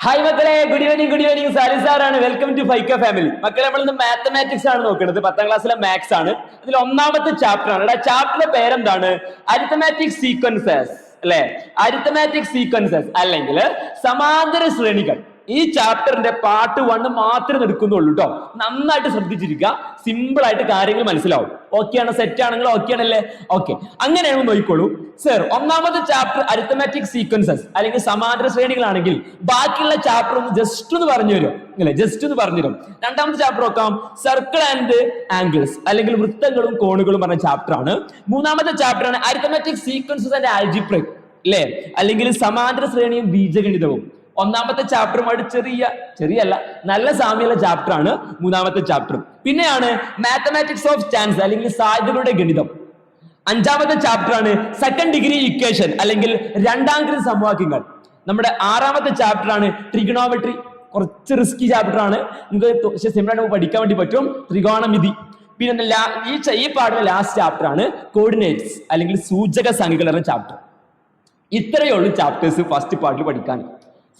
Hi മക്കളെ, good evening. Salis സാറാണ്. Welcome to Faika family. മക്കളെ, നമ്മൾ ഇന്ന് മാത്തമാറ്റിക്സ് ആണ് നോക്കുന്നത്. 10ാം ക്ലാസ്സിലെ മാത്സ് ആണ്. ഇതിൽ ഒന്നാമത്തെ ചാപ്റ്റർ ആണ്. ചാപ്റ്ററിന്റെ പേരെന്താണ്? അരിത്തമാറ്റിക് സീക്വൻസസ് അല്ലെ? അരിത്തമാറ്റിക് സീക്വൻസസ് അല്ലെങ്കിൽ സമാന്തര ശ്രേണികൾ. ഈ ചാപ്റ്ററിന്റെ പാർട്ട് 1 മാത്രമേ എടുക്കുന്നുള്ളൂ കേട്ടോ. നന്നായിട്ട് ശ്രദ്ധിച്ചിരിക്കുക. സിമ്പിൾ ആയിട്ട് കാര്യങ്ങൾ മനസ്സിലാവും. ഓക്കെയാണ്? സെറ്റ് ആണെങ്കിൽ ഓക്കെ ആണല്ലേ? ഓക്കെ, അങ്ങനെയാണ് നോക്കിക്കോളൂ. സർ, ഒന്നാമത്തെ ചാപ്റ്റർ അരിത്തമാറ്റിക് സീക്വൻസസ് അല്ലെങ്കിൽ സമാന്തര ശ്രേണികളാണെങ്കിൽ ബാക്കിയുള്ള ചാപ്റ്റർ ഒന്ന് ജസ്റ്റ് ഒന്ന് പറഞ്ഞു തരും അല്ലെ? ജസ്റ്റ് ഒന്ന് പറഞ്ഞു തരും. രണ്ടാമത്തെ ചാപ്റ്റർ നോക്കാം, സർക്കിൾ ആൻഡ് ആംഗിൾസ് അല്ലെങ്കിൽ വൃത്തങ്ങളും കോണുകളും പറഞ്ഞ ചാപ്റ്റർ ആണ്. മൂന്നാമത്തെ ചാപ്റ്റർ ആണ് അരിത്തമാറ്റിക് സീക്വൻസസ് ആൻഡ് ആൽജിബ്രിക് അല്ലെ? അല്ലെങ്കിൽ സമാന്തര ശ്രേണിയും ബീജഗണിതവും. ഒന്നാമത്തെ ചാപ്റ്ററുമായിട്ട് ചെറിയല്ല നല്ല സാമ്യമുള്ള ചാപ്റ്റർ ആണ് മൂന്നാമത്തെ ചാപ്റ്റർ. പിന്നെയാണ് മാത്തമാറ്റിക്സ് ഓഫ് ചാൻസ് അല്ലെങ്കിൽ സാധ്യതകളുടെ ഗണിതം. അഞ്ചാമത്തെ ചാപ്റ്റർ ആണ് സെക്കൻഡ് ഡിഗ്രി ഇക്വേഷൻ അല്ലെങ്കിൽ രണ്ടാംകൃതി സമവാക്യങ്ങൾ. നമ്മുടെ ആറാമത്തെ ചാപ്റ്റർ ആണ് ട്രിഗണോമെട്രി. കുറച്ച് റിസ്കി ചാപ്റ്റർ ആണ്, നിങ്ങൾക്ക് സിമ്പിൾ ആയിട്ട് പഠിക്കാൻ വേണ്ടി പറ്റും. ത്രികോണമിതി. പിന്നെ ഈ പാഠത്തിലെ ലാസ്റ്റ് ചാപ്റ്റർ ആണ് കോർഡിനേറ്റ്സ് അല്ലെങ്കിൽ സൂചക സംഖ്യകൾ എന്ന ചാപ്റ്റർ. ഇത്രയേ ഉള്ളൂ ചാപ്റ്റേഴ്സ് ഫസ്റ്റ് പാർട്ടിൽ പഠിക്കാൻ.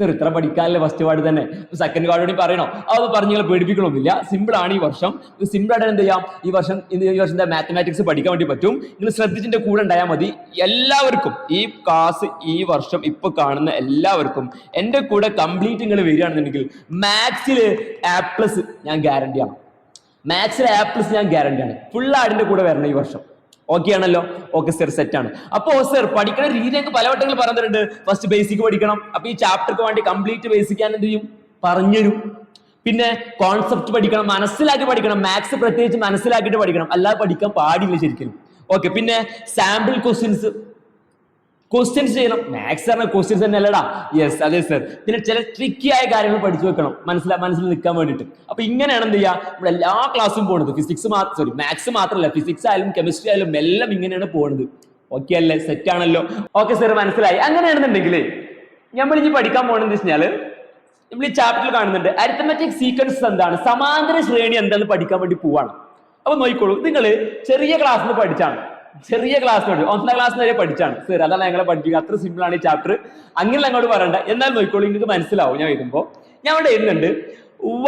സർ, ഇത്ര പഠിക്കാനല്ലേ ഫസ്റ്റ് പാർട്ട് തന്നെ? സെക്കൻഡ് പാർട്ട് കൂടി പറയണോ? അതൊന്നും പറഞ്ഞ് നിങ്ങൾ പേടിപ്പിക്കണമൊന്നുമില്ല. സിമ്പിൾ ആണ് ഈ വർഷം. സിമ്പിൾ ആയിട്ട് എന്ത് ചെയ്യാം, ഈ വർഷം മാത്തമാറ്റിക്സ് പഠിക്കാൻ വേണ്ടി പറ്റും. നിങ്ങൾ ശ്രദ്ധിച്ചിന്റെ കൂടെ ഉണ്ടായാൽ മതി. എല്ലാവർക്കും ഈ ക്ലാസ് ഈ വർഷം ഇപ്പൊ കാണുന്ന എല്ലാവർക്കും എന്റെ കൂടെ കംപ്ലീറ്റ് നിങ്ങൾ വരികയാണെന്നുണ്ടെങ്കിൽ മാത്സിൽ A+ ഞാൻ ഗ്യാരണ്ടിയാണ്. മാത്സിൽ A+ ഞാൻ ഗ്യാരണ്ടിയാണ്. ഫുൾ ആടിന്റെ കൂടെ വരണം ഈ വർഷം. ഓക്കെ ആണല്ലോ? ഓക്കെ സർ, സെറ്റ് ആണ്. അപ്പോ സർ, പഠിക്കുന്ന രീതി ഞങ്ങൾക്ക് പലവട്ടങ്ങൾ പറഞ്ഞിട്ടുണ്ട്. ഫസ്റ്റ് ബേസിക് പഠിക്കണം. അപ്പൊ ഈ ചാപ്റ്റർക്ക് വേണ്ടി കംപ്ലീറ്റ് ബേസിക് ഞാൻ എന്ത് ചെയ്യും, പറഞ്ഞുതരും. പിന്നെ കോൺസെപ്റ്റ് പഠിക്കണം, മനസ്സിലാക്കി പഠിക്കണം. മാത്സ് പ്രത്യേകിച്ച് മനസ്സിലാക്കിയിട്ട് പഠിക്കണം, അല്ലാതെ പഠിക്കാൻ പാടില്ല ശരിക്കും. ഓക്കെ, പിന്നെ സാമ്പിൾ ക്വസ്റ്റ്യൻസ് ചെയ്യണം. മാത്സ് പറഞ്ഞ ക്വസ്റ്റ്യൻസ് തന്നെ അല്ലടാ. യെസ്, അതെ സർ. പിന്നെ ചില ട്രിക്കി ആയ കാര്യങ്ങൾ പഠിച്ചു വെക്കണം മനസ്സിൽ നിൽക്കാൻ വേണ്ടിയിട്ട്. അപ്പൊ ഇങ്ങനെയാണ് എന്ത് ചെയ്യുക, നമ്മുടെ എല്ലാ ക്ലാസ്സും പോകുന്നത്. മാത്സ് മാത്രമല്ല, ഫിസിക്സ് ആയാലും കെമിസ്ട്രി ആയാലും എല്ലാം ഇങ്ങനെയാണ് പോകുന്നത്. ഓക്കെ അല്ലേ? സെറ്റ് ആണല്ലോ? ഓക്കെ സർ, മനസ്സിലായി. അങ്ങനെയാണെന്നുണ്ടെങ്കിൽ നമ്മൾ ഇനി പഠിക്കാൻ പോകുന്നത് വെച്ചാല് നമ്മൾ ഈ ചാപ്റ്ററിൽ കാണുന്നുണ്ട് അരിത്തമാറ്റിക് സീക്വൻസ് എന്താണ്, സമാന്തര ശ്രേണി എന്താണെന്ന് പഠിക്കാൻ വേണ്ടി പോവാണ്. അപ്പൊ നോക്കിക്കോളൂ, നിങ്ങൾ ചെറിയ ക്ലാസ്സിൽ പഠിച്ചാണ്. ചെറിയ ക്ലാസ്സിനോട് 1ാം ക്ലാസ് വരെ പഠിച്ചാണ് സർ. അതാണ് ഞങ്ങളെ പഠിക്കുക. അത്ര സിമ്പിൾ ആണ് ഈ ചാപ്റ്റർ. അങ്ങനെ അങ്ങോട്ട് പറയണ്ട. എന്നാൽ നോക്കിക്കോളൂ, നിങ്ങൾക്ക് മനസ്സിലാവും. ഞാൻ എഴുതുമ്പോൾ ഞാൻ ഇവിടെ എഴുതുന്നുണ്ട്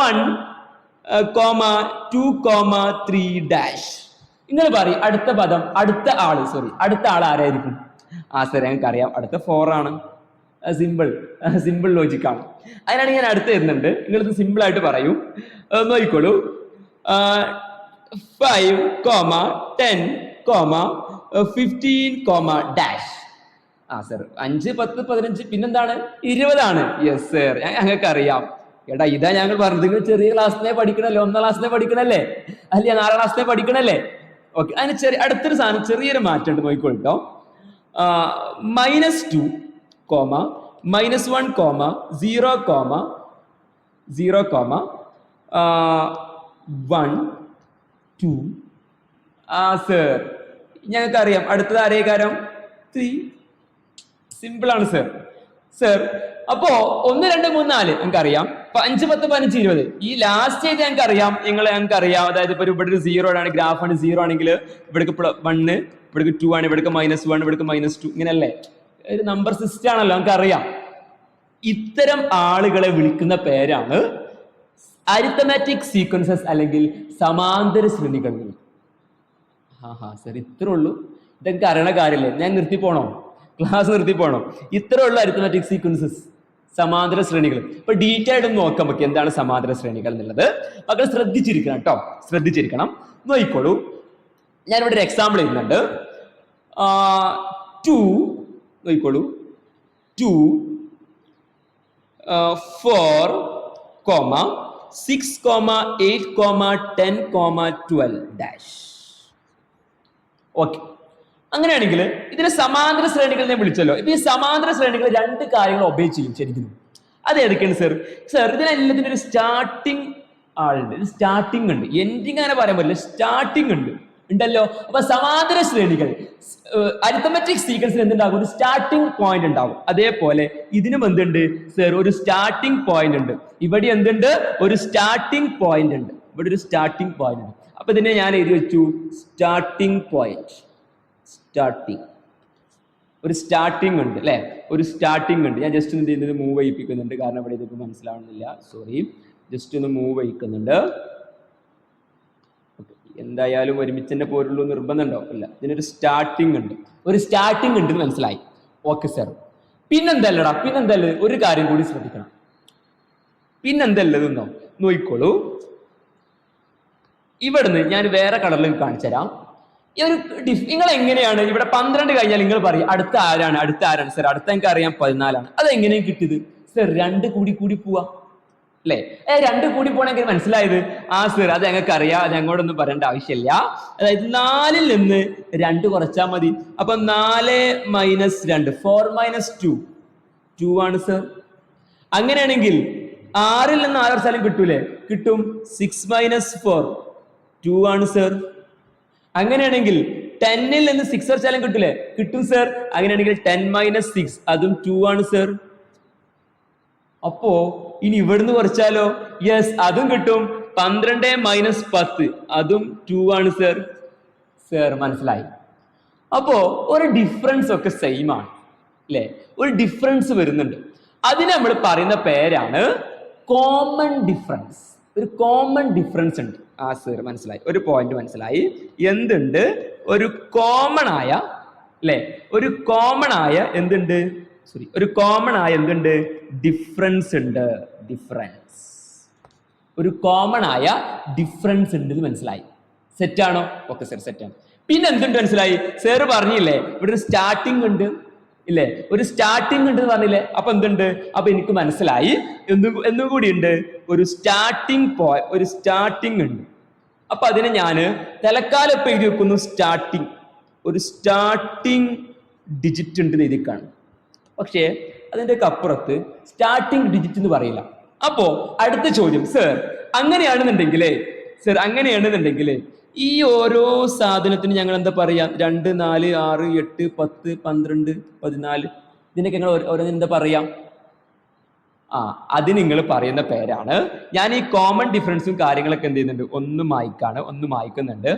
1, 2, 3 നിങ്ങൾ പറയും അടുത്ത പദം, അടുത്ത ആൾ ആരായിരിക്കും? സർ, ഞങ്ങൾക്ക് അറിയാം, അടുത്ത 4 ആണ്. സിമ്പിൾ ലോജിക്കാണ്. അതിനാണ് ഞാൻ അടുത്ത് എഴുതുന്നുണ്ട്. നിങ്ങളിത് സിമ്പിൾ ആയിട്ട് പറയൂ. നോക്കിക്കോളൂ, 5, 10, 15, സർ 5, 10, 15 പിന്നെന്താണ് 20 ആണ്. യെസ് സർ, ഞങ്ങൾക്ക് അറിയാം. എടാ, ഇതാ ഞങ്ങൾ പറഞ്ഞത്. നിങ്ങൾ ചെറിയ ക്ലാസ്സിനെ പഠിക്കണല്ലേ, 1ാം ക്ലാസ്സിനെ പഠിക്കണല്ലേ, അല്ലെ 4ാം ക്ലാസ്സിനെ പഠിക്കണല്ലേ? ഓക്കെ, അതിന് അടുത്തൊരു സാധനം, ചെറിയൊരു മാറ്റം ഉണ്ട്. നോക്കിക്കോട്ടോ, -2, -1, 0, 1, 2. സർ, ഞങ്ങൾക്ക് അറിയാം. അടുത്തത് ആരേക്കാരം? 3. സിമ്പിൾ ആണ് സർ. അപ്പോ 1, 2, 3, 4 ഞങ്ങൾക്ക് അറിയാം. 5, 10, 15, 20 ഈ ലാസ്റ്റ് ആയിട്ട് ഞങ്ങൾക്ക് അറിയാം. ഞങ്ങൾക്ക് അറിയാം. അതായത് ഇപ്പൊ ഇവിടെ ഒരു 0 ആണ്, ഗ്രാഫ് ആണ് 0 ആണെങ്കിൽ ഇവിടേക്ക് 1, ഇവിടേക്ക് 2 ആണ്, ഇവിടേക്ക് -1, ഇവിടേക്ക് -2, ഇങ്ങനെയല്ലേ? ഒരു നമ്പർ സിസ്റ്റം ആണല്ലോ, നമുക്ക് അറിയാം. ഇത്തരം ആളുകളെ വിളിക്കുന്ന പേരാണ് അരിത്തമാറ്റിക് സീക്വൻസസ് അല്ലെങ്കിൽ സമാന്തര ശ്രേണികൾ. സർ, ഇത്രേ ഉള്ളൂ. ഇതൊക്കെ അറിയണ കാര്യമല്ലേ? ഞാൻ ക്ലാസ് നിർത്തി പോണോ? ഇത്രേ ഉള്ളൂ അരിത്തമാറ്റിക് സീക്വൻസസ്, സമാന്തര ശ്രേണികൾ. ഇപ്പൊ ഡീറ്റെയിൽ ആയിട്ട് നോക്കാം നമുക്ക് എന്താണ് സമാന്തര ശ്രേണികൾ എന്നുള്ളത്. മക്കൾ ശ്രദ്ധിച്ചിരിക്കണം കേട്ടോ, ശ്രദ്ധിച്ചിരിക്കണം. നോക്കിക്കോളൂ, ഞാനിവിടെ ഒരു എക്സാമ്പിൾ എഴുതുന്നുണ്ട്. 2, നോക്കിക്കോളൂ, 2, 4, 6, 8, 10, 12. ഓക്കെ, അങ്ങനെയാണെങ്കിൽ ഇതിനെ സമാന്തര ശ്രേണികൾ ഞാൻ വിളിച്ചല്ലോ. ഇപ്പൊ ഈ സമാന്തര ശ്രേണികൾ 2 കാര്യങ്ങൾ ഒബേ ചെയ്യും ശരിക്കും. അത് ഏതൊക്കെയാണ് സർ? ഇതിനെല്ലാത്തിനും ഒരു സ്റ്റാർട്ടിങ് ആളുണ്ട്, സ്റ്റാർട്ടിങ് ഉണ്ട്. എൻഡിങ് അങ്ങനെ പറയാൻ പറ്റില്ല, സ്റ്റാർട്ടിങ് ഉണ്ടല്ലോ. അപ്പൊ സമാന്തര ശ്രേണികൾ അരിത്തമാറ്റിക് സീക്വൻസിൽ എന്തുണ്ടാകും? ഒരു സ്റ്റാർട്ടിംഗ് പോയിന്റ് ഉണ്ടാവും. അതേപോലെ ഇതിനും എന്തുണ്ട് സർ? ഒരു സ്റ്റാർട്ടിംഗ് പോയിന്റ് ഉണ്ട്. ഇവിടെ എന്തുണ്ട്? ഒരു സ്റ്റാർട്ടിംഗ് പോയിന്റ് ഉണ്ട്. ഇവിടെ ഒരു സ്റ്റാർട്ടിംഗ് പോയിന്റ് ഉണ്ട്. അപ്പൊ ഇതിനെ ഞാൻ എഴുതി വെച്ചു സ്റ്റാർട്ടിംഗ് പോയിന്റ്. ഒരു സ്റ്റാർട്ടിംഗ് ഉണ്ട് അല്ലേ, ഒരു സ്റ്റാർട്ടിംഗ് ഉണ്ട്. ഞാൻ ജസ്റ്റ് എന്ത് ചെയ്യുന്നത് മൂവ് ചെയ്യിപ്പിക്കുന്നുണ്ട്, കാരണം ഇവിടെ ഇതിപ്പോൾ മനസ്സിലാവുന്നില്ല, സോറി. ജസ്റ്റ് ഒന്ന് മൂവ് ചെയ്യിക്കുന്നുണ്ട്. എന്തായാലും ഒരുമിച്ച് തന്നെ പോരുള്ളൂ നിർബന്ധം ഉണ്ടാവും, ഇല്ല. ഇതിനൊരു സ്റ്റാർട്ടിംഗ് ഉണ്ട്, ഒരു സ്റ്റാർട്ടിംഗ് ഉണ്ട് എന്ന് മനസ്സിലായി. Okay sir. പിന്നെന്തല്ലടാ, പിന്നെന്തല്ല, ഒരു കാര്യം കൂടി ശ്രദ്ധിക്കണം. പിന്നെന്തല്ലതെന്നോ നോയിക്കോളൂ. ഇവിടുന്ന് ഞാൻ വേറെ കളറിൽ കാണിച്ചു തരാം. ഈ ഒരു നിങ്ങൾ എങ്ങനെയാണ് ഇവിടെ 12 കഴിഞ്ഞാൽ നിങ്ങൾ പറയും അടുത്ത ആരാണ്, അടുത്ത ആരാണ് സാർ, അടുത്ത എനിക്ക് അറിയാം 14ആണ്. അതെങ്ങനെയും കിട്ടിയത് സാർ? 2 കൂടി പോവാ അല്ലേ? 2 കൂടി പോകണമെങ്കിൽ മനസ്സിലായത്? ആ സാർ അത് ഞങ്ങൾക്ക് അറിയാം, അത് ഞങ്ങളോടൊന്നും പറയേണ്ട ആവശ്യമില്ല. അതായത് 4ൽ നിന്ന് 2 കുറച്ചാൽ മതി. അപ്പൊ 4 - 2 4 - 2 ആണ് സാർ. അങ്ങനെയാണെങ്കിൽ 6ൽ നിന്ന് 6 കുറച്ചാലും കിട്ടൂലേ? കിട്ടും. 6 - 4 2 ആണ് സാർ. അങ്ങനെയാണെങ്കിൽ 10ൽ നിന്ന് 6 കുറച്ചാലും കിട്ടൂലേ? കിട്ടും സാർ. അങ്ങനെയാണെങ്കിൽ 10 - 6 അതും 2 ആണ് സാർ. അപ്പോ ഇനി ഇവിടുന്ന് കുറച്ചാലോ? യെസ്, അതും കിട്ടും. 12 - 10 അതും 2 ആണ് സാർ. സാർ മനസ്സിലായി? അപ്പോ ഒരു ഡിഫറൻസ് ഒക്കെ സെയിം ആണ് അല്ലെ? ഒരു ഡിഫറൻസ് വരുന്നുണ്ട്. അതിന് നമ്മൾ പറയുന്ന പേരാണ് കോമൺ ഡിഫറൻസ്. ഒരു കോമൺ ഡിഫറൻസ് ഉണ്ട്. ആ സാർ മനസ്സിലായി, ഒരു പോയിന്റ് മനസ്സിലായി. എന്തുണ്ട്? ഒരു കോമൺ ആയ അല്ലെ, ഒരു കോമൺ ആയ എന്തുണ്ട്? സോറി, ഒരു കോമൺ ആയ എന്തുണ്ട്? ഡിഫറൻസ് ഉണ്ട്. ഡിഫറൻസ്, ഒരു കോമൺ ആയ ഡിഫറൻസ് ഉണ്ട് എന്ന് മനസ്സിലായി. സെറ്റാണോ? ഓക്കെ സാർ, സെറ്റാണ്. പിന്നെ എന്തുണ്ട് മനസ്സിലായി? സാറ് പറഞ്ഞില്ലേ ഇവിടെ ഒരു സ്റ്റാർട്ടിംഗ് ഉണ്ട് ഇല്ലേ? ഒരു സ്റ്റാർട്ടിംഗ് ഉണ്ട് എന്ന് പറഞ്ഞില്ലേ? അപ്പൊ എന്തുണ്ട്? അപ്പൊ എനിക്ക് മനസ്സിലായി എന്നും കൂടി ഉണ്ട്, ഒരു ഒരു സ്റ്റാർട്ടിംഗ് ഉണ്ട്. അപ്പൊ അതിനെ ഞാൻ തലക്കാലം ഇപ്പൊ എഴുതി വെക്കുന്നു സ്റ്റാർട്ടിംഗ്. ഒരു സ്റ്റാർട്ടിംഗ് ഡിജിറ്റ് ഉണ്ട് എഴുതി കാണും. പക്ഷേ അതിൻ്റെ ഒക്കെ അപ്പുറത്ത് സ്റ്റാർട്ടിംഗ് ഡിജിറ്റ് എന്ന് പറയില്ല. അപ്പോ അടുത്ത ചോദ്യം, സർ അങ്ങനെയാണെന്നുണ്ടെങ്കിലേ ഈ ഓരോ സാധനത്തിന് ഞങ്ങൾ എന്താ പറയാ? 2 4 6 8 10 12 14 ഇതിനൊക്കെ ഞങ്ങൾ ഓരോന്നിനും എന്താ പറയാ? അത് നിങ്ങൾ പറയുന്ന പേരാണ്. ഞാൻ ഈ കോമൺ ഡിഫറൻസും കാര്യങ്ങളൊക്കെ എന്ത് ചെയ്യുന്നുണ്ട്? ഒന്ന് മായ്ക്കുന്നുണ്ട്.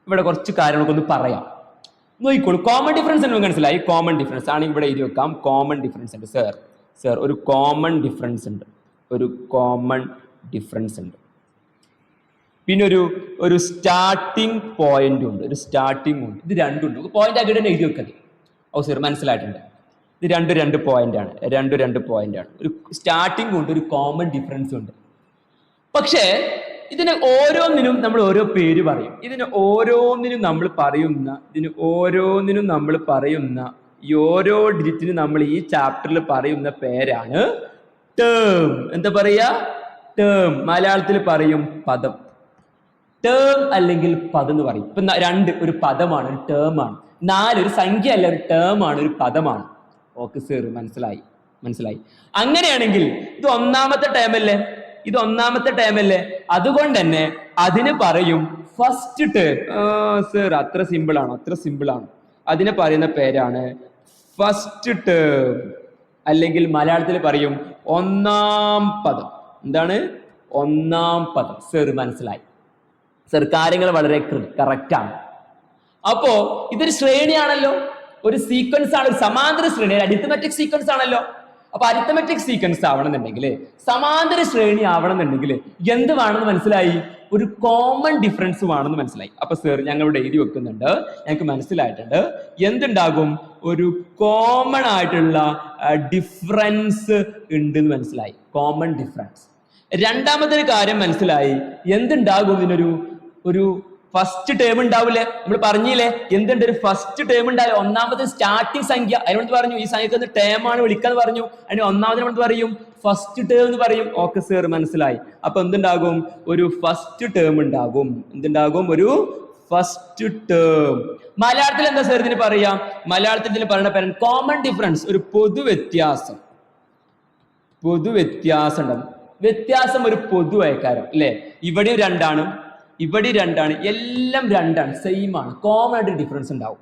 ഇവിടെ കുറച്ച് കാര്യങ്ങളൊക്കെ ഒന്ന് പറയാം, നോക്കിക്കോളൂ. കോമൺ ഡിഫറൻസ് എന്ന് മനസ്സിലായി. കോമൺ ഡിഫറൻസ് ആണെങ്കിൽ ഇവിടെ എഴുതി വെക്കാം. കോമൺ ഡിഫറൻസ് ഉണ്ട് സർ, ഒരു കോമൺ ഡിഫറൻസ് ഉണ്ട്. പിന്നെ ഒരു സ്റ്റാർട്ടിംഗ് പോയിന്റ് ഉണ്ട്, ഒരു സ്റ്റാർട്ടിംഗ് ഉണ്ട്. ഇത് രണ്ടുണ്ട്. പോയിന്റ് ആക്കി തന്നെ എഴുതി വെക്കരുത്. ഓ സർ മനസ്സിലായിട്ടുണ്ട്. ഇത് രണ്ട് പോയിന്റ് ആണ്. ഒരു സ്റ്റാർട്ടിംഗ് ഉണ്ട്, ഒരു കോമൺ ഡിഫറൻസ് ഉണ്ട്. പക്ഷേ ഇതിന് ഓരോന്നിനും നമ്മൾ ഓരോ പേര് പറയും. ഇതിന് ഓരോന്നിനും നമ്മൾ പറയുന്ന ഈ ഓരോ ഡിജിറ്റിന് നമ്മൾ ഈ ചാപ്റ്ററിൽ പറയുന്ന പേരാണ് ടേം. എന്താ പറയാ? ടേം. മലയാളത്തിൽ പറയും പദം. ടേം അല്ലെങ്കിൽ പദം എന്ന് പറയും. ഇപ്പൊ 2 ഒരു പദമാണ്, ഒരു ടേം ആണ്. 4 ഒരു സംഖ്യ അല്ല, ഒരു ടേം ആണ്, ഒരു പദമാണ്. ഓക്കെ സർ, മനസ്സിലായി. അങ്ങനെയാണെങ്കിൽ ഇത് ഒന്നാമത്തെ ടേം അല്ലേ? അതുകൊണ്ട് തന്നെ അതിന് പറയും ഫസ്റ്റ് ടേം. സർ അത്ര സിമ്പിൾ ആണ്. അതിനെ പറയുന്ന പേരാണ് ഫസ്റ്റ് ടേം, അല്ലെങ്കിൽ മലയാളത്തിൽ പറയും ഒന്നാം പദം. എന്താണ്? ഒന്നാം പദം. സർ മനസ്സിലായി. സർ കാര്യങ്ങൾ വളരെ കറക്റ്റ് ആണ്. അപ്പോ ഇതൊരു ശ്രേണിയാണല്ലോ, ഒരു സീക്വൻസ് ആണ്, ഒരു സമാന്തര ശ്രേണി, അരിത്തമെറ്റിക് സീക്വൻസ് ആണല്ലോ. അപ്പൊ അരിത്തമെറ്റിക് സീക്വൻസ് ആവണമെന്നുണ്ടെങ്കിൽ, സമാന്തര ശ്രേണി ആവണമെന്നുണ്ടെങ്കിൽ എന്ത് വേണമെന്ന് മനസ്സിലായി? ഒരു കോമൺ ഡിഫറൻസ് വേണമെന്ന് മനസ്സിലായി. അപ്പൊ സർ ഞങ്ങൾ ഇവിടെ എഴുതി വെക്കുന്നുണ്ട്, ഞങ്ങൾക്ക് മനസ്സിലായിട്ടുണ്ട്. എന്തുണ്ടാകും? ഒരു കോമൺ ആയിട്ടുള്ള ഡിഫറൻസ് ഉണ്ട് എന്ന് മനസ്സിലായി. Common difference. രണ്ടാമത്തെ ഒരു കാര്യം മനസ്സിലായി. എന്തുണ്ടാകും? ഇതിനൊരു ഫസ്റ്റ് ടേം ഉണ്ടാവില്ലേ? നമ്മൾ പറഞ്ഞില്ലേ എന്തുണ്ട്? ഒരു ഫസ്റ്റ് ടേം ഉണ്ടാവില്ല. ഒന്നാമത്തെ സ്റ്റാർട്ടിംഗ് സംഖ്യ, അതിനോട് പറഞ്ഞു ഈ സംഖ്യക്ക് ടേം ആണ് വിളിക്കാന്ന് പറഞ്ഞു. അതിന് ഒന്നാമതിനോട് പറയും ഫസ്റ്റ് ടേം എന്ന് പറയും. ഓക്കെ സർ മനസ്സിലായി. അപ്പൊ എന്തുണ്ടാകും? ഒരു ഫസ്റ്റ് ടേം ഉണ്ടാകും. ഒരു ഫസ്റ്റ് ടേം. മലയാളത്തിൽ എന്താ സർ ഇതിന് പറയാം? മലയാളത്തിൽ ഇതിന് പറയുന്ന പേരാണ് കോമൺ ഡിഫറൻസ്. ഒരു പൊതുവ്യത്യാസം ഉണ്ടാവും. വ്യത്യാസം ഒരു പൊതുവായക്കാരം അല്ലെ? ഇവിടെ 2 ആണ്, ഇവിടെ 2 ആണ്, എല്ലാം 2 ആണ്, സെയിം ആണ്. കോമൺ ആയിട്ട് ഡിഫറൻസ് ഉണ്ടാവും.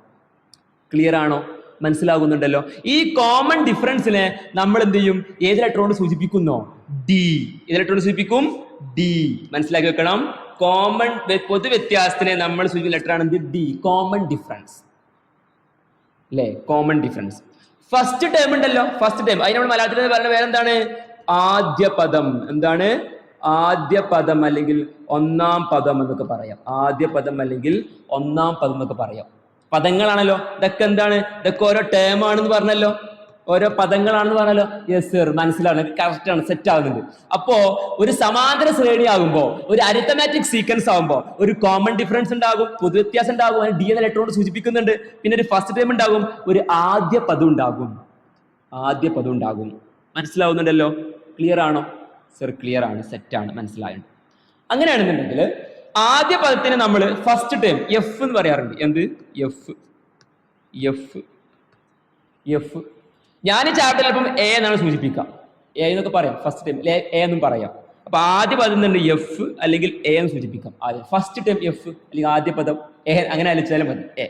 ക്ലിയർ ആണോ? മനസ്സിലാകുന്നുണ്ടല്ലോ? ഈ കോമൺ ഡിഫറൻസിനെ നമ്മൾ എന്ത് ചെയ്യും? ഏത് ലെറ്ററോട് സൂചിപ്പിക്കുന്നോ? ഡി. ഏത് ലെറ്ററോട് സൂചിപ്പിക്കും? ഡി. മനസ്സിലാക്കി വെക്കണം. പൊതു വ്യത്യാസത്തിനെ നമ്മൾ സൂചിപ്പിക്കുന്ന ലെറ്റർ ആണ് എന്ത്? ഡി. Common difference. അല്ലേ? Common difference. ഫസ്റ്റ് ടേം ഉണ്ടല്ലോ, ഫസ്റ്റ് ടേം, അതിന് നമ്മൾ മലയാളത്തിൽ പറയുന്ന പേരെന്താണ്? ആദ്യ പദം. എന്താണ്? ആദ്യ പദം അല്ലെങ്കിൽ ഒന്നാം പദം എന്നൊക്കെ പറയാം. ആദ്യ പദം അല്ലെങ്കിൽ ഒന്നാം പദം എന്നൊക്കെ പറയാം. പദങ്ങളാണല്ലോ ഇതൊക്കെ. എന്താണ്? ഇതൊക്കെ ഓരോ ടേം ആണെന്ന് പറഞ്ഞല്ലോ, ഓരോ പദങ്ങളാണെന്ന് പറഞ്ഞല്ലോ. യെസ് സർ, മനസ്സിലാണ്, കറക്റ്റ് ആണ്, സെറ്റ് ആകുന്നുണ്ട്. അപ്പോ ഒരു സമാന്തര ശ്രേണി ആകുമ്പോ, ഒരു അരിത്തമാറ്റിക് സീക്വൻസ് ആകുമ്പോ ഒരു കോമൺ ഡിഫറൻസ് ഉണ്ടാകും, പൊതുവ്യത്യാസം ഉണ്ടാകും, അതിന് ഡി എന്ന ലെറ്റർ കൊണ്ട് സൂചിപ്പിക്കുന്നുണ്ട്. പിന്നെ ഒരു ഫസ്റ്റ് ടൈം ഉണ്ടാകും, ഒരു ആദ്യ പദം ഉണ്ടാകും. ആദ്യ പദം ഉണ്ടാകും. മനസ്സിലാവുന്നുണ്ടല്ലോ? ക്ലിയർ ആണോ സർ? ക്ലിയർ ആണ്, സെറ്റ് ആണ്, മനസ്സിലായുണ്ട്. അങ്ങനെയാണെന്നുണ്ടെങ്കിൽ ആദ്യ പദത്തിന് നമ്മൾ ഫസ്റ്റ് ടൈം എഫ് എന്ന് പറയാറുണ്ട്. എന്ത്? എഫ്. എഫ് എഫ് ഞാൻ ഈ ചാപ്റ്ററിൽ ഇപ്പം എ എന്നാണ് സൂചിപ്പിക്കാം. എ എന്നൊക്കെ പറയാം, ഫസ്റ്റ് ടൈം എ എന്നും പറയാം. അപ്പൊ ആദ്യ പദം തന്നെ എഫ് അല്ലെങ്കിൽ എ എന്ന് സൂചിപ്പിക്കാം. ആദ്യം ഫസ്റ്റ് ടൈം എഫ് അല്ലെങ്കിൽ ആദ്യ പദം എ, അങ്ങനെ അലിച്ചാലും മതി. എ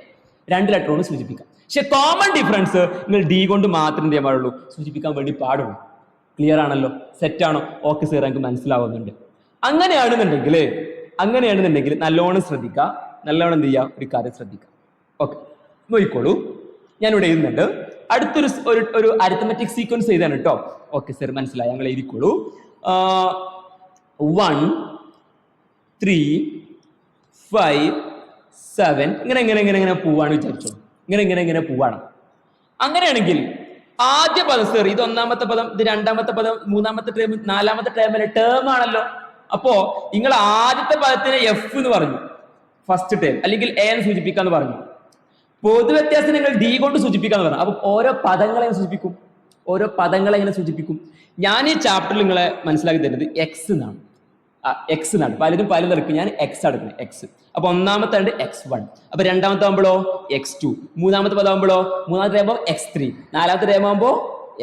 2 ലെറ്റർ കൊണ്ട് സൂചിപ്പിക്കാം. പക്ഷെ കോമൺ ഡിഫറൻസ് നിങ്ങൾ ഡി കൊണ്ട് മാത്രം ചെയ്യാൻ പാടുള്ളൂ, സൂചിപ്പിക്കാൻ വേണ്ടി പാടുള്ളൂ. ക്ലിയർ ആണല്ലോ? സെറ്റ് ആണോ? ഓക്കെ സർ, എനിക്ക് മനസ്സിലാവുന്നുണ്ട്. അങ്ങനെയാണെന്നുണ്ടെങ്കിൽ നല്ലോണം ശ്രദ്ധിക്കുക, നല്ലോണം എന്ത് ചെയ്യുക, ഒരു കാര്യം ശ്രദ്ധിക്കുക. ഓക്കെ, നോക്കിക്കോളൂ. ഞാനിവിടെ എഴുതുന്നുണ്ട്. അടുത്തൊരു ഒരു അരിത്തമെറ്റിക് സീക്വൻസ് ചെയ്താണ് കേട്ടോ. ഓക്കെ സർ, മനസ്സിലായി, ഞങ്ങൾ എഴുതിക്കോളൂ. 1 3 5 7 ഇങ്ങനെ പോവാണ് വിചാരിച്ചോളൂ. ഇങ്ങനെ പോവാണ്. അങ്ങനെയാണെങ്കിൽ ആദ്യ പദം സർ, ഇത് ഒന്നാമത്തെ പദം, ഇത് രണ്ടാമത്തെ പദം, മൂന്നാമത്തെ ടേം, നാലാമത്തെ ടേമിലെ ടേം ആണല്ലോ. അപ്പോ നിങ്ങൾ ആദ്യത്തെ പദത്തിന് എഫ് എന്ന് പറഞ്ഞു, ഫസ്റ്റ് ടേം, അല്ലെങ്കിൽ എ എന്ന് സൂചിപ്പിക്കാന്ന് പറഞ്ഞു. പൊതുവ്യത്യാസം നിങ്ങൾ ഡി കൊണ്ട് സൂചിപ്പിക്കാന്ന് പറഞ്ഞു. അപ്പൊ ഓരോ പദങ്ങളെ സൂചിപ്പിക്കും, ഓരോ പദങ്ങളെ എങ്ങനെ സൂചിപ്പിക്കും? ഞാൻ ഈ ചാപ്റ്ററിൽ നിങ്ങളെ മനസ്സിലാക്കി തരുന്നത് എക്സ് എന്നാണ്. എക്സ് എന്നാണ്. പലരും പല നിരക്ക് ഞാൻ എക്സ് എടുക്കുന്നത്, എക്സ്. അപ്പൊ ഒന്നാമത്തെ ഉണ്ട് X1, അപ്പൊ രണ്ടാമത്തെ ആകുമ്പോഴോ X2, മൂന്നാമത്തെ പദമാകുമ്പോഴോ മൂന്നാമത്തെ ടൈം X3, നാലാമത്തെ ടൈം ആകുമ്പോ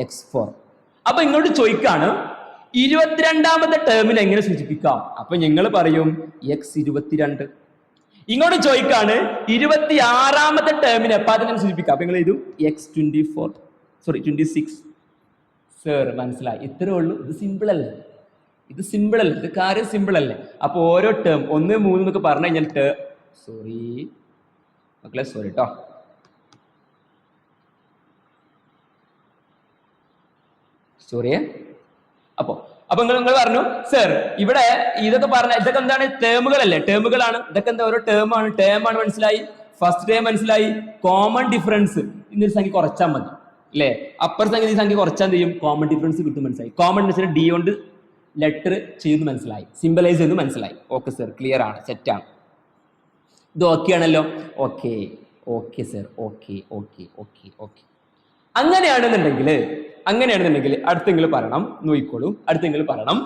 X4. അപ്പൊ ഇങ്ങോട്ട് ചോദിക്കാണ് 22ാമത്തെ ടേമിനെ എങ്ങനെ സൂചിപ്പിക്കാം? അപ്പൊ നിങ്ങൾ പറയും X22. ഇങ്ങോട്ട് ചോദിക്കാണ് 26ാമത്തെ ടേമിനെ അപ്പൊ അതിനെ സൂചിപ്പിക്കാം. അപ്പൊ നിങ്ങൾ ഇതും X24, സോറി 26. സർ മനസ്സിലായി, ഇത്രേ ഉള്ളൂ. ഇത് സിമ്പിൾ അല്ലേ? ഇത് കാര്യം സിമ്പിൾ അല്ലേ? അപ്പൊ ഓരോ ടേം 1 3 എന്നൊക്കെ പറഞ്ഞു കഴിഞ്ഞാൽ സോറി മക്കളെ, സോറി കേട്ടോ. സോറിയേ. അപ്പൊ നിങ്ങൾ പറഞ്ഞു സർ ഇവിടെ ഇതൊക്കെ പറഞ്ഞ ഇതൊക്കെ എന്താണ്? ടേമുകളല്ലേ? ടേമുകളാണ്. ഇതൊക്കെ എന്താ? ഓരോ ടേമാണ്. മനസ്സിലായി? ഫസ്റ്റ് ടേം മനസ്സിലായി. കോമൺ ഡിഫറൻസ് ഇന്നൊരു സംഖ്യ കുറച്ചാൽ മതി അല്ലേ? അപ്പർ സംഖ്യ ഈ സംഖ്യ കുറച്ചാൽ ചെയ്യും, കോമൺ ഡിഫറൻസ് കിട്ടും. മനസ്സിലായി? കോമൺ ഡിഫറൻസ് ഡി കൊണ്ട് ലെറ്റർ ചെയ്ത് മനസ്സിലായി, സിംബലൈസ് ചെയ്ത് മനസ്സിലായി. ഓക്കെ സർ, ക്ലിയർ ആണ്, സെറ്റ് ആണ്. ഇത് ഓക്കെ ആണല്ലോ? Okay sir, okay. അങ്ങനെയാണെന്നുണ്ടെങ്കിൽ അടുത്തെങ്കിലും പറയണം. നോക്കിക്കോളൂ, അടുത്തെങ്കിലും പറയണം.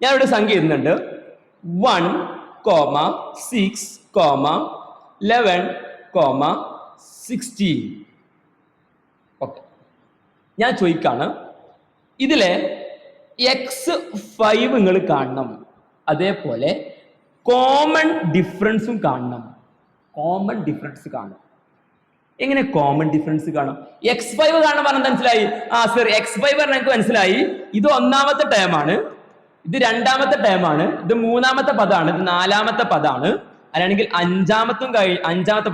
ഞാൻ ഇവിടെ സംഖ്യ എഴുതുന്നുണ്ട്. 1, 6, 11, 16. ഓക്കെ, ഞാൻ ചോദിക്കാണ് ഇതിലെ X5 നിങ്ങൾ കാണണം, അതേപോലെ കോമൺ ഡിഫറൻസും കാണണം. എങ്ങനെ കോമൺ ഡിഫറൻസ് കാണാം? X5 കാണാൻ പറഞ്ഞത് മനസ്സിലായി? സർ X5 പറഞ്ഞ എനിക്ക് മനസ്സിലായി. ഇത് ഒന്നാമത്തെ ടേമാണ്, ഇത് രണ്ടാമത്തെ ടേമാണ്, ഇത് മൂന്നാമത്തെ പദമാണ്, ഇത് നാലാമത്തെ പദമാണ്. അല്ലെങ്കിൽ അഞ്ചാമത്തെ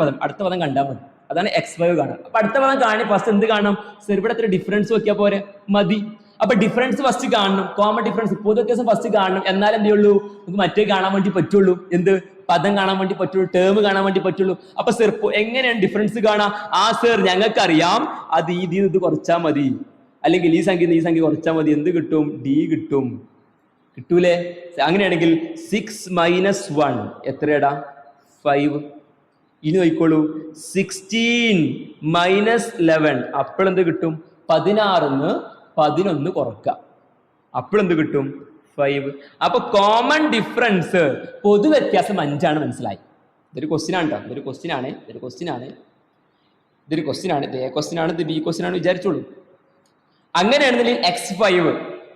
പദം, അടുത്ത പദം കണ്ടാൽ മതി. അതാണ് X5 കാണാം. അപ്പൊ അടുത്ത പദം കാണി ഫസ്റ്റ് എന്ത് കാണണം? സർ ഇവിടെ എത്ര ഡിഫറൻസ് നോക്കിയാൽ പോരെ? മതി. അപ്പൊ ഡിഫറൻസ് ഫസ്റ്റ് കാണണം, കോമൺ ഡിഫറൻസ്, പൊതു വ്യത്യാസം ഫസ്റ്റ് കാണണം. എന്നാലും എന്ത് ചെയ്യുള്ളൂ? നമുക്ക് മറ്റേ കാണാൻ വേണ്ടി പറ്റുള്ളൂ. എന്ത്? പദം കാണാൻ വേണ്ടി പറ്റുള്ളൂ, ടേം കാണാൻ വേണ്ടി പറ്റുള്ളൂ. അപ്പൊ സർ എങ്ങനെയാണ് ഡിഫറൻസ് കാണാം? സർ ഞങ്ങൾക്കറിയാം, അത് ഇത് കുറച്ചാൽ മതി, അല്ലെങ്കിൽ ഈ സംഖ്യ കുറച്ചാൽ മതി. എന്ത് കിട്ടും? ഡി കിട്ടും. കിട്ടൂലേ? അങ്ങനെയാണെങ്കിൽ 6 - 1 എത്രയടാ? 5. ഇനി നോക്കിക്കോളൂ, 16 - 11 അപ്പോഴെന്ത് കിട്ടും? 16 11 കുറക്കുക, അപ്പോഴെന്ത് കിട്ടും? 5. അപ്പൊ കോമൺ ഡിഫറൻസ്, പൊതു വ്യത്യാസം 5 ആണ്. മനസ്സിലായി? ഇതൊരു ക്വസ്റ്റ്യൻ ആണ് കേട്ടോ, ഇതൊരു ക്വസ്റ്റ്യൻ ആണ്, ഇത് A ക്വസ്റ്റ്യൻ ആണ്, ഇത് B ക്വസ്റ്റ്യൻ ആണ് വിചാരിച്ചോളൂ. അങ്ങനെയാണെന്നുണ്ടെങ്കിൽ X5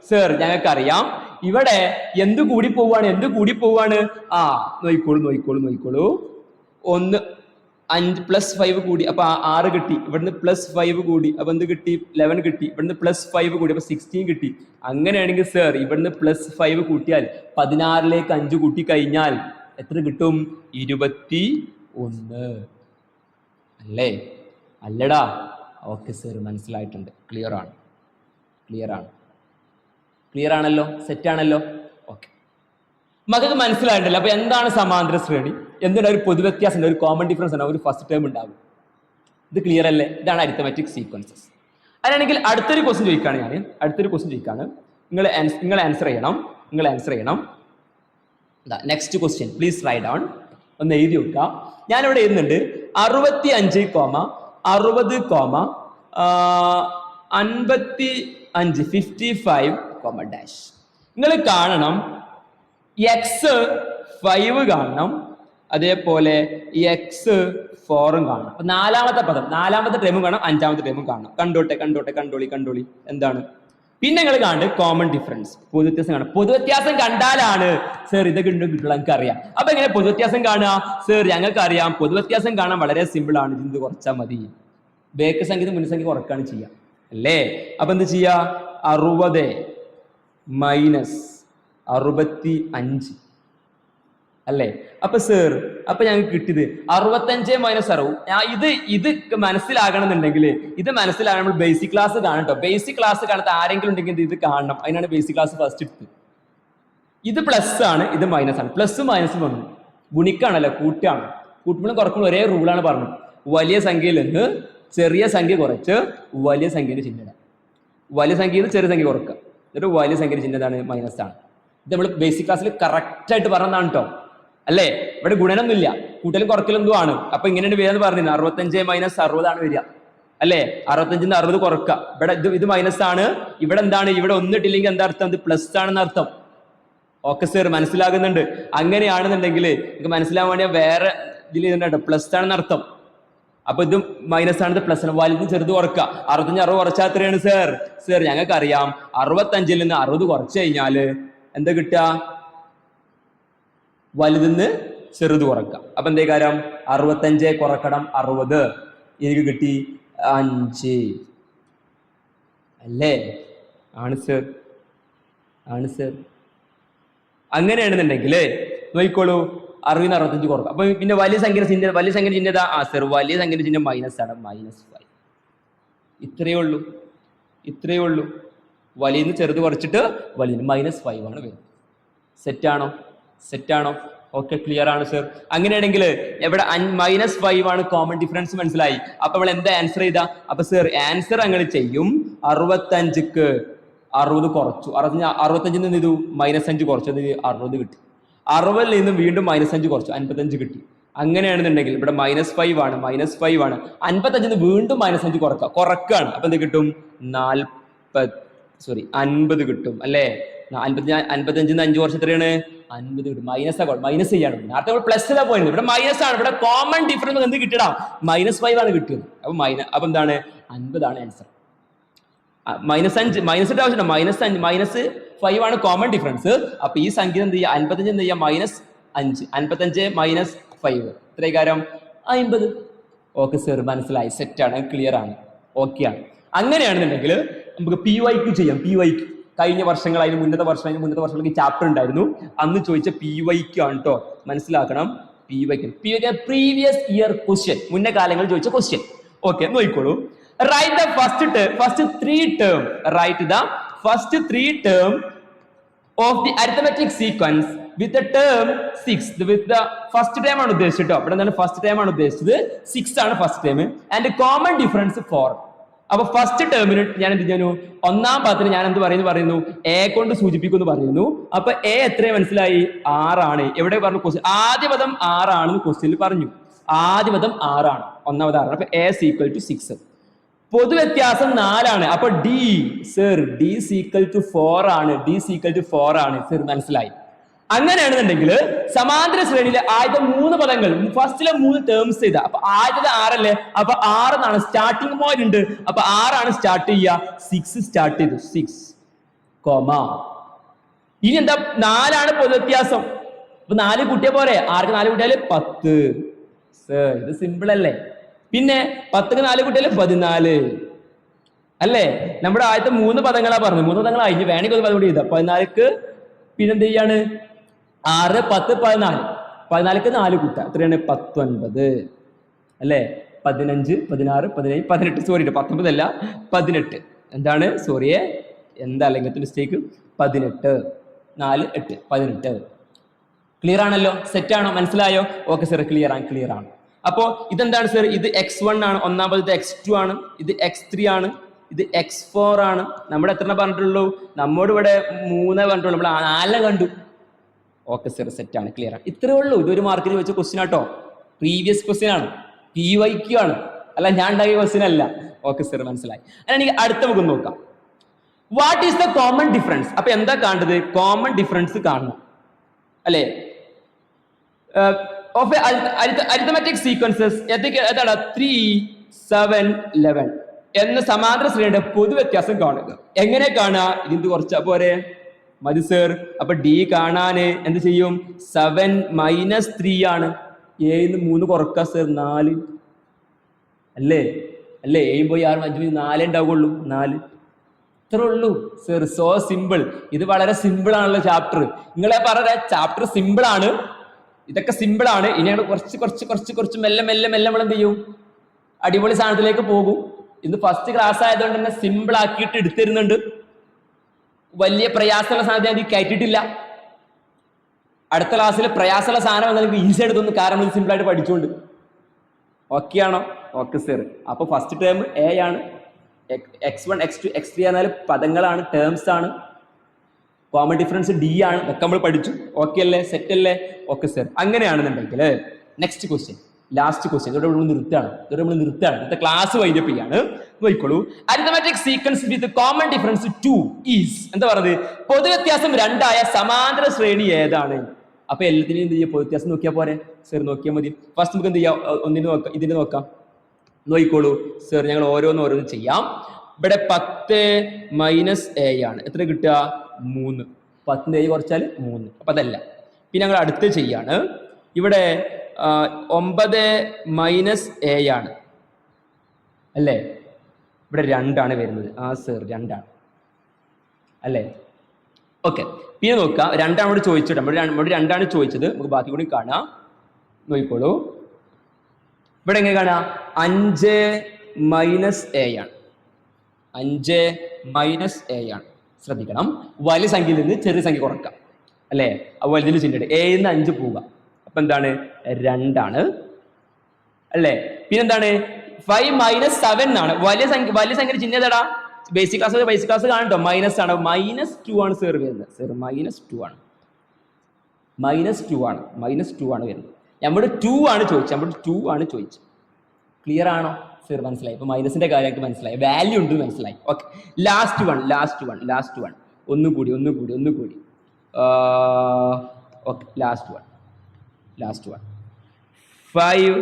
സർ ഞങ്ങൾക്കറിയാം. ഇവിടെ എന്ത് കൂടി പോവാണ്? നോയിക്കോളൂ. 1 5 + 5 കൂടി, അപ്പൊ 6 കിട്ടി. ഇവിടുന്ന് +5 കൂടി, അപ്പൊ എന്ത് കിട്ടി? 11 കിട്ടി. ഇവിടുന്ന് +5 കൂടി, അപ്പൊ 16 കിട്ടി. അങ്ങനെയാണെങ്കിൽ സർ ഇവിടുന്ന് +5 കൂട്ടിയാൽ 16ലേക്ക് 5 കൂട്ടി കഴിഞ്ഞാൽ എത്ര കിട്ടും? 21 അല്ലേ? അല്ലടാ. ഓക്കെ സർ, മനസ്സിലായിട്ടുണ്ട്. ക്ലിയർ ആണല്ലോ, സെറ്റ് ആണല്ലോ. ഓക്കെ, മകൾക്ക് മനസ്സിലായിട്ടല്ലോ. അപ്പൊ എന്താണ് സമാന്തര ശ്രേണി, എന്താണ് ഒരു പൊതുവ്യത്യാസം, ഒരു കോമൺ ഡിഫറൻസ് ആണ്, ഒരു ഫസ്റ്റ് ടേം ഉണ്ടാകും. ഇത് ക്ലിയർ അല്ലേ? ഇതാണ് അരിത്തമെറ്റിക് സീക്വൻസസ്. അങ്ങനെയാണെങ്കിൽ അടുത്തൊരു ക്വസ്റ്റ്യൻ ചോദിക്കാണ്. നിങ്ങൾ ആൻസർ ചെയ്യണം. Next question please write down. ഒന്ന് എഴുതി വെക്കുക. ഞാനിവിടെ എഴുതുന്നുണ്ട് 65, 60, 55, 55, ഡാഷ്. നിങ്ങൾ കാണണം എക്സ് 5 കാണണം, അതേപോലെ എക്സ് 4 കാണണം. അപ്പൊ നാലാമത്തെ ടേമും കാണണം, 5ാമത്തെ ടേമും കാണണം. കണ്ടോളി. എന്താണ് പിന്നെ നിങ്ങൾ കാണുന്നത്? കോമൺ ഡിഫറൻസ്, പൊതുവ്യത്യാസം കാണാം. പൊതുവ്യത്യാസം കണ്ടാലാണ് സർ ഇതൊക്കെ ഉണ്ടോ കിട്ടുള്ള എനിക്ക് അറിയാം. അപ്പൊ എങ്ങനെ പൊതുവ്യത്യാസം കാണുക? സർ ഞങ്ങൾക്ക് അറിയാം, പൊതുവ്യത്യാസം കാണാൻ വളരെ സിമ്പിൾ ആണ്. ഇത് കുറച്ചാൽ മതി. ബേക്ക് സംഖ്യ മുൻസംഖ്യ കുറക്കാണ് ചെയ്യാം അല്ലേ? അപ്പൊ എന്ത് ചെയ്യാ? 60 മൈനസ് 65 അല്ലേ? അപ്പൊ സർ ഞങ്ങൾക്ക് കിട്ടിയത് 65 മൈനസ് 60. ഇത് മനസ്സിലാകണമെന്നുണ്ടെങ്കിൽ നമ്മൾ ബേസിക് ക്ലാസ് കാണട്ടോ. ബേസിക് ക്ലാസ് കാണാത്ത ആരെങ്കിലും ഉണ്ടെങ്കിൽ ഇത് കാണണം. അതിനാണ് ബേസിക് ക്ലാസ് ഫസ്റ്റ് എടുത്തത്. ഇത് പ്ലസ് ആണ്, ഇത് മൈനസ് ആണ്. പ്ലസ് മൈനസ് വന്നു ഗുണിക്കാണല്ലോ, കൂട്ടാണ്. കൂട്ടുമ്പോഴും കുറക്കുമ്പോൾ ഒരേ റൂളാണ് പറഞ്ഞത്. വലിയ സംഖ്യയിൽ നിന്ന് ചെറിയ സംഖ്യ കുറച്ച് വലിയ സംഖ്യയുടെ ചിഹ്നം. വലിയ സംഖ്യയിൽ നിന്ന് ചെറിയ സംഖ്യ കുറക്കുക, എന്നിട്ട് വലിയ സംഖ്യയുടെ ചിഹ്നതാണ് മൈനസ് ആണ്. ഇത് നമ്മൾ ബേസിക് ക്ലാസ്സിൽ കറക്റ്റ് ആയിട്ട് പറഞ്ഞതാണ് കേട്ടോ അല്ലേ? ഇവിടെ ഗുണനൊന്നുമില്ല, കൂട്ടലും കുറക്കലും എന്തോ ആണ്. അപ്പൊ ഇങ്ങനെയാണ് വരിക പറഞ്ഞിരുന്നു. 65 മൈനസ് 60 വരിക അല്ലേ? 65 60 കുറക്കുക. ഇവിടെ ഇത് മൈനസ് ആണ്. ഇവിടെ എന്താണ്? ഇവിടെ ഒന്നിട്ടില്ലെങ്കിൽ എന്താ അർത്ഥം? ഇത് പ്ലസ് ആണെന്ന് അർത്ഥം. ഓക്കെ സർ, മനസ്സിലാകുന്നുണ്ട്. അങ്ങനെയാണെന്നുണ്ടെങ്കിൽ നിങ്ങൾക്ക് മനസ്സിലാവാൻ വേണ്ടിയാൽ വേറെ ഇതിൽ ഇതുണ്ടോ, പ്ലസ് ആണെന്ന് അർത്ഥം. അപ്പൊ ഇത് മൈനസ് ആണ്, ഇത് പ്ലസ് ആണ്. വലുത് ചെറുത് കുറക്കുക. 65 60 കുറച്ചാൽ എത്രയാണ് സർ? ഞങ്ങൾക്ക് അറിയാം 65 നിന്ന് 60 കുറച്ച് കഴിഞ്ഞാല് എന്താ കിട്ടുക? വലുതിന്ന് ചെറുത് കുറക്കുക. അപ്പൊ എന്തേ കാര്യം? 65 കുറക്കണം 60, എനിക്ക് കിട്ടി 5 അല്ലേ? ആണ് സർ. അങ്ങനെയാണെന്നുണ്ടെങ്കിൽ നോക്കിക്കോളൂ, 60 നിന്ന് 65 കുറക്കുക. അപ്പൊ പിന്നെ വലിയ സംഖ്യ ചിഹ്നം സർ വലിയ സംഖ്യ ചിഹ്നം മൈനസ് ആണ്, -5. ഇത്രയേ ഉള്ളൂ. വലിയ ചെറുത് കുറച്ചിട്ട് വലിയ -5 ആണ് വരുന്നത്. സെറ്റാണോ? ഓക്കെ, ക്ലിയർ ആണ് സർ. അങ്ങനെയാണെങ്കിൽ ഇവിടെ -5 ആണ് കോമൺ ഡിഫറൻസ്. മനസ്സിലായി? അപ്പൊ നമ്മൾ എന്താ ആൻസർ ചെയ്താ? അപ്പൊ സർ ആൻസർ അങ്ങനെ ചെയ്യും. 65ക്ക് 60 കുറച്ചു, 65 നിന്ന് ഇത് -5 കുറച്ചത് 60 കിട്ടി. 60 നിന്നും വീണ്ടും -5 കുറച്ചു, 55 കിട്ടി. അങ്ങനെയാണെന്നുണ്ടെങ്കിൽ ഇവിടെ -5 ആണ്. 55 നിന്ന് വീണ്ടും -5 കുറക്കാണ്. അപ്പൊ എന്ത് കിട്ടും? 50 കിട്ടും അല്ലേ? 55 നിന്ന് 5 കുറച്ച് എത്രയാണ്? 50 കിട്ടും. മൈനസ് ചെയ്യാണ്. നേരത്തെ നമ്മൾ പ്ലസ്സിലാ പോയത്, ഇവിടെ മൈനസ് ആണ്. ഇവിടെ കോമൺ ഡിഫറൻസ് എന്ത് കിട്ടിയടാ? -5 ആണ് കിട്ടിയത്. അപ്പൊ എന്താണ്? 50 ആണ് ആൻസർ. -5 മൈനസിന്റെ ആവശ്യമില്ല. -5 ആണ് കോമൺ ഡിഫറൻസ്. അപ്പൊ ഈ സംഖ്യ എന്ത് ചെയ്യുക? 55 എന്ത് ചെയ്യുക? -5. 55 മൈനസ് 5 എത്ര കാര്യം? 50. ഓക്കെ സർ, മനസ്സിലായി. സെറ്റാണ്, ക്ലിയർ ആണ്, ഓക്കെ ആണ്. അങ്ങനെയാണെന്നുണ്ടെങ്കിൽ നമുക്ക് PYQ ചെയ്യാം. PYQ കഴിഞ്ഞ വർഷങ്ങൾ, മുന്നത്തെ വർഷങ്ങൾക്ക് ചാപ്റ്റർ ഉണ്ടായിരുന്നു. അന്ന് ചോദിച്ച PYQ ആണ് കേട്ടോ. മനസ്സിലാക്കണം. PYQ പ്രീവിയസ് ഇയർ ക്വസ്റ്റ്യൻ, മുന്നേ കാലങ്ങളിൽ ചോദിച്ച ക്വസ്റ്റ്യൻ. ഓക്കെ, നോക്കിക്കോളൂ. Write the first 3 term of the arithmetic sequence with the term 6. With the first term ആണ് ഉദ്ദേശിച്ചത്. ഇവിടെ എന്താണ്? ഫസ്റ്റ് ടൈം ആണ് ഉദ്ദേശിച്ചത്. 6 ആണ് first time. And common difference 4. അപ്പൊ ഫസ്റ്റ് ടേമിന് ഞാൻ എന്ത് ചെയ്യുന്നു? ഒന്നാം പദത്തിന് ഞാൻ എന്ത് പറയുന്നു? എ കൊണ്ട് സൂചിപ്പിക്കുന്നു പറയുന്നു. അപ്പൊ എ എത്രയും മനസ്സിലായി? 6 ആണ്. എവിടെ പറഞ്ഞു? ക്വസ്റ്റ്യൻ ആദ്യ പദം 6 ആണെന്ന് ക്വസ്റ്റ്യനിൽ പറഞ്ഞു. ആദ്യ പദം 6 ആണ്, ഒന്നാമത് 6 ആണ്. അപ്പൊ A = 6. പൊതുവ്യത്യാസം 4 ആണ്. അപ്പൊ D = 4 ആണ്. സർ മനസ്സിലായി? അങ്ങനെയാണെന്നുണ്ടെങ്കിൽ സമാന്തര ശ്രേണിയിലെ ആദ്യത്തെ 3 പദങ്ങൾ, ഫസ്റ്റിലെ 3 ടേംസ് ചെയ്ത, അപ്പൊ ആദ്യത്തെ 6 അല്ലേ? അപ്പൊ 6 എന്നാണ് സ്റ്റാർട്ടിംഗ് പോയിന്റ് ഉണ്ട്. അപ്പൊ 6 ആണ് സ്റ്റാർട്ട് ചെയ്യുക. 6 സ്റ്റാർട്ട് ചെയ്തു. 6, ഇനി എന്താ? 4 ആണ് പൊതുവ്യത്യാസം. അപ്പൊ 4 കൂട്ടിയ പോരെ? 6ക്ക് 4 കൂട്ടിയാല് 10. സർ ഇത് സിമ്പിൾ അല്ലേ? പിന്നെ 10ക്ക് 4 കൂട്ടിയാല് 14 അല്ലേ? നമ്മുടെ ആദ്യത്തെ 3 പദങ്ങളാ പറഞ്ഞു. 3 പദങ്ങൾ കഴിഞ്ഞ് വേണമെങ്കിൽ ഒരു പദം കൂടി ചെയ്താ. 14ക്ക് പിന്നെന്ത് ചെയ്യാണ്? 6, 10, 14. 14ക്ക് 4 കൂട്ടാം. എത്രയാണ്? 19 അല്ലേ? 15, 16, 17, 18. സോറി 19 അല്ല 18. എന്താണ് സോറിയെ എന്താ ഇങ്ങനത്തെ മിസ്റ്റേക്ക്? 18, 4, 8, 18. ക്ലിയർ ആണല്ലോ? സെറ്റ് ആണോ? മനസ്സിലായോ? ഓക്കെ സർ, ക്ലിയർ ആണ്. അപ്പോ ഇതെന്താണ് സർ? ഇത് x1 ആണ്, ഒന്നാമത്തെ x2 ആണ്, ഇത് x3 ആണ്, ഇത് x4 ആണ്. നമ്മുടെ എത്ര പറഞ്ഞിട്ടുള്ളൂ? നമ്മോട് ഇവിടെ 3 പറഞ്ഞിട്ടുള്ളൂ, നമ്മൾ 4 കണ്ടു. ഓക്കെ സർ, സെറ്റ് ആണ്, ക്ലിയർ ആണ്. ഇത്രേ ഉള്ളൂ. ഇതൊരു മാർക്കിന് വെച്ച ക്വസ്റ്റ്യൻ ആട്ടോ, പ്രീവിയസ് ക്വസ്റ്റ്യൻ ആണ്, PYQ ആണ്, അല്ല ഞാൻ ഉണ്ടാക്കിയ ക്വസ്റ്റ്യൻ അല്ല. ഓക്കെ സർ, മനസ്സിലായി. അങ്ങനെ അടുത്ത നമുക്ക് നോക്കാം. What is the common difference? അപ്പൊ എന്താ കാണേണ്ടത്? കോമൺ ഡിഫറൻസ് കാണണം അല്ലേ? ഓഫ് അരിത്തമാറ്റിക് സീക്വൻസസ് ഏതാണ്? 3, 7, 11 എന്ന സമാന്തര ശ്രേണിയുടെ പൊതു വ്യത്യാസം കാണുക. എങ്ങനെ കാണുക? ഇത് കുറച്ചാ പോരെ? മതി സർ. അപ്പൊ ഡി കാണാന് എന്ത് ചെയ്യും? 7 - 3 ആണ്. 7 3 കുറക്ക സർ, 4 അല്ലേ? 7 പോയി 6 5 4 ഉണ്ടാവുള്ളൂ, 4. ഇത്രേ ഉള്ളൂ സർ. So simple. ഇത് വളരെ സിമ്പിൾ ആണല്ലോ ചാപ്റ്റർ. നിങ്ങളെ പറഞ്ഞ ചാപ്റ്റർ സിമ്പിൾ ആണ്, ഇതൊക്കെ സിമ്പിൾ ആണ്. ഇനി ഞങ്ങൾ കുറച്ച് മെല്ലെ നമ്മൾ എന്ത് ചെയ്യും? അടിപൊളി സാധനത്തിലേക്ക് പോകും. ഇന്ന് ഫസ്റ്റ് ക്ലാസ് ആയതുകൊണ്ട് തന്നെ സിമ്പിൾ ആക്കിയിട്ട് എടുത്തിരുന്നുണ്ട്. വലിയ പ്രയാസമുള്ള സാധനം ഞാൻ കയറ്റിയിട്ടില്ല. അടുത്ത ക്ലാസ്സിൽ പ്രയാസമുള്ള സാധനം നിങ്ങൾക്ക് ഈസി ആയിട്ട് തോന്നുന്നു, കാരണം ഇത് സിമ്പിൾ ആയിട്ട് പഠിച്ചുകൊണ്ട്. ഓക്കെ ആണോ? Okay sir. അപ്പൊ ഫസ്റ്റ് ടേം എ ആണ്. x1, x2, x3 എന്നാൽ പദങ്ങളാണ്, ടേംസ് ആണ്. കോമൺ ഡിഫറൻസ് ഡി ആണ്. ഇതൊക്കെ നമ്മൾ പഠിച്ചു. ഓക്കെ അല്ലേ? സെറ്റ് അല്ലേ? Okay sir. അങ്ങനെയാണെന്നുണ്ടെങ്കിൽ നെക്സ്റ്റ് ക്വസ്റ്റ്യൻ, ലാസ്റ്റ് ക്വസ്റ്റ്യൻ. ഇതോടെ നമ്മൾ നിർത്തുകയാണ്. ഇന്നത്തെ ക്ലാസ് വൈൻഡപ്പ് ചെയ്യാണ്. നോക്കിക്കോളൂ. Arithmetic sequence with common difference 2 is എന്താ പറയുന്നത്? പൊതു വ്യത്യാസം 2 ആയ സമാന്തര ശ്രേണി ഏതാണ്? അപ്പൊ എല്ലാത്തിനും എന്ത് ചെയ്യാം? പൊതു വ്യത്യാസം നോക്കിയാൽ പോരെ സർ? നോക്കിയാൽ മതി. ഫസ്റ്റ് നമുക്ക് എന്ത് ചെയ്യാം? ഇതിന് നോക്കാം. നോക്കിക്കോളൂ സർ, ഞങ്ങൾ ഓരോന്ന് ചെയ്യാം. ഇവിടെ 10 - a ആണ്. എത്ര കിട്ടുക? 3. 10 a കുറച്ചാൽ 3. അപ്പൊ അതല്ല. പിന്നെ ഞങ്ങൾ അടുത്ത് ചെയ്യാണ്. ഇവിടെ 9 - a ആണ് അല്ലേ? ഇവിടെ 2 ആണ് വരുന്നത്. ആ സർ, 2 ആണ് അല്ലേ? ഓക്കെ. പിന്നെ നോക്കാം. 2 ആണ് ചോദിച്ചിട്ട്, നമ്മൾ 2 ആണ് ചോദിച്ചത്. നമുക്ക് ബാക്കി കൂടി കാണാം. നോക്കിക്കോളൂ. ഇവിടെ എങ്ങനെ കാണാം? 5 - a ആണ്. 5 - a ആണ്. ശ്രദ്ധിക്കണം, വലിയ സംഖ്യയിൽ നിന്ന് ചെറിയ സംഖ്യ കുറക്കാം അല്ലേ? അപ്പൊ വലിയ ചിഹ്നം 7 - 5 പോവുക. അപ്പൊ എന്താണ്? 2 ആണ് അല്ലേ? പിന്നെന്താണ്? 5 - 7 ആണ്. വലിയ സംഖ്യ ചിഹ്നം ഏതാടാ? Basic class കാണട്ടോ. മൈനസ് ആണ്. -2 ആണ് സർ വരുന്നത്. സർ -2 ആണ്. -2 ആണ് വരുന്നത്. നമ്മുടെ 2 ആണ് ചോദിച്ചത്. ക്ലിയർ ആണോ സർ? മനസ്സിലായി. ഇപ്പൊ മൈനസിന്റെ കാര്യം മനസ്സിലായി, വാല്യൂ ഉണ്ട് മനസ്സിലായി. ഓക്കെ. ലാസ്റ്റ് വൺ ഒന്നുകൂടി. ഓക്കെ, ലാസ്റ്റ് വൺ 5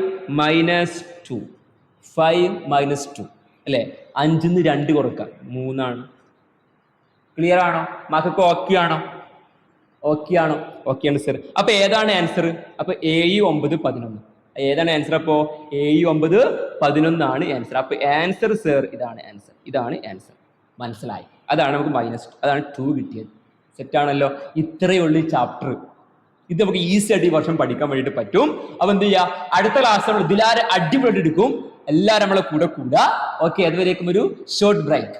- 2 അല്ലേ? 5 - 2 കുറക്കാം, 3 ആണ്. ക്ലിയർ ആണോ? മക്കൾക്ക് ഓക്കെ ആണോ? ഓക്കെയാണ് സർ. അപ്പൊ ഏതാണ് ആൻസർ? അപ്പൊ 7, 9, 11 ഏതാണ് ആൻസർ? അപ്പോ 7, 9, 11 ആണ് ആൻസർ. അപ്പൊ ആൻസർ സർ ഇതാണ് ആൻസർ. മനസ്സിലായി? അതാണ് നമുക്ക് അതാണ് 2 കിട്ടിയത്. സെറ്റ് ആണല്ലോ? ഇത്രയേ ഉള്ളൂ ഈ ചാപ്റ്റർ. ഇത് നമുക്ക് ഈസി ആയിട്ട് ഈ വർഷം പഠിക്കാൻ വേണ്ടിയിട്ട് പറ്റും. അപ്പൊ എന്ത് ചെയ്യാ? അടുത്ത ക്ലാസ് നമ്മൾ ഇതിലാരെ അടിപൊളിയായിട്ട് എടുക്കും. എല്ലാവരും നമ്മളെ കൂടെ. ഓക്കെ, അതുവരേക്കും ഒരു ഷോർട്ട് ബ്രേക്ക്.